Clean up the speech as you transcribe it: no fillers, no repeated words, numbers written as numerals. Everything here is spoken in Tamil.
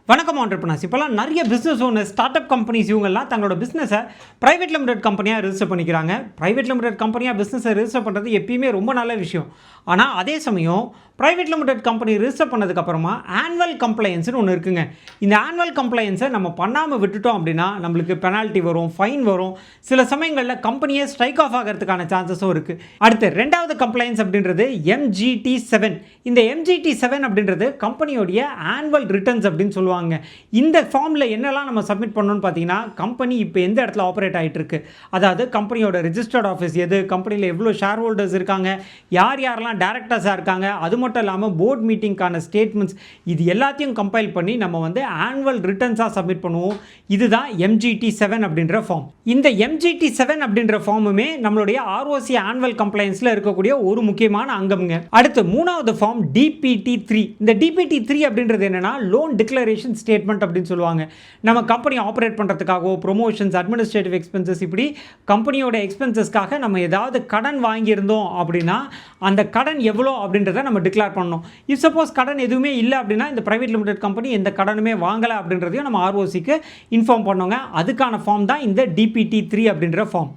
வணக்கம் ஆண்டர்பிரினர்ஸ். இப்போலாம் நிறைய business owners, start up companies இவங்கெல்லாம் தங்களோட பிஸ்னஸை பிரைவேட் லிமிடெட் கம்பெனியாக ரிஜிஸ்டர் பண்ணிக்கிறாங்க. பிரைவேட் லிமிடெட் கம்பெனியாக பிஸ்னஸை ரிஜிஸ்டர் பண்ணுறது எப்பயுமே ரொம்ப நல்ல விஷயம். ஆனால் அதே சமயம் பிரைவேட் லிமிடெட் கம்பெனி ரிஜிஸ்டர் பண்ணதுக்கப்புறமா ஆனுவல் கம்ப்ளைன்ஸ்னு ஒன்று இருக்குங்க. இந்த ஆனுவல் கம்ப்ளைன்ஸை நம்ம பண்ணாமல் விட்டுட்டோம் அப்படின்னா நம்மளுக்கு பெனால்ட்டி வரும், ஃபைன் வரும். சில சமயங்களில் கம்பெனியை ஸ்ட்ரைக் ஆஃப் ஆகிறதுக்கான சான்சஸும் இருக்குது. அடுத்து ரெண்டாவது கம்ப்ளைன்ஸ் அப்படின்றது MGT7. இந்த MGT7 அப்படின்றது கம்பெனியோடைய ஆனுவல் ரிட்டர்ன்ஸ் அப்படின்னு சொல்லுவாங்க. இந்த ஃபார்மில் என்னெல்லாம் நம்ம சப்மிட் பண்ணணும்னு பார்த்தீங்கன்னா, கம்பெனி இப்போ எந்த இடத்துல ஆப்ரேட் ஆகிட்டு இருக்கு, அதாவது கம்பெனியோட ரிஜிஸ்டர்ட் ஆஃபீஸ் எது, கம்பெனியில் எவ்வளோ ஷேர் ஹோல்டர்ஸ் இருக்காங்க, யாரெல்லாம் டைரக்டர்ஸாக இருக்காங்க, அது மட்டும் இல்லாமல் போர்ட் மீட்டிங்கான ஸ்டேட்மெண்ட்ஸ், இது எல்லாத்தையும் கம்பைல் பண்ணி நம்ம வந்து ஆனுவல் ரிட்டர்ன்ஸாக சப்மிட் பண்ணுவோம். இதுதான் MGT7 அப்படின்ற ஃபார்ம். இந்த MGT7 அப்படின்ற ஃபார்முமே நம்மளுடைய ROC ஆனுவல் கம்ப்ளைன்ஸில் இருக்கக்கூடிய ஒரு முக்கியமான அங்கம்ங்க. அடுத்து மூணாவது ஃபார்ம் DPT3. இந்த DPT3 அப்படின்றது என்னன்னா லோன் டிக்ளரேஷன் ஸ்டேட்மெண்ட் அப்படின்னு சொல்லுவாங்க. நம்ம கம்பெனி ஆப்ரேட் பண்ணுறதுக்காகவோ ப்ரொமோஷன்ஸ், அட்மினிஸ்ட்ரேட்டிவ் எக்ஸ்பென்சஸ், இப்படி கம்பெனியோட எக்ஸ்பென்சஸ்க்காக நம்ம ஏதாவது கடன் வாங்கியிருந்தோம் அப்படின்னா அந்த கடன் எவ்வளோ அப்படின்றத நம்ம டிக்ளேர் பண்ணணும். இஃப் சப்போஸ் கடன் எதுவுமே இல்லை அப்படின்னா இந்த பிரைவேட் லிமிடெட் கம்பெனி எந்த கடனுமே வாங்கலை அப்படின்றதையும் நம்ம ROCக்கு இன்ஃபார்ம் பண்ணோங்க. அதுக்கான ஃபார்ம் தான் இந்த DPT3 அப்படின்ற ஃபார்ம்.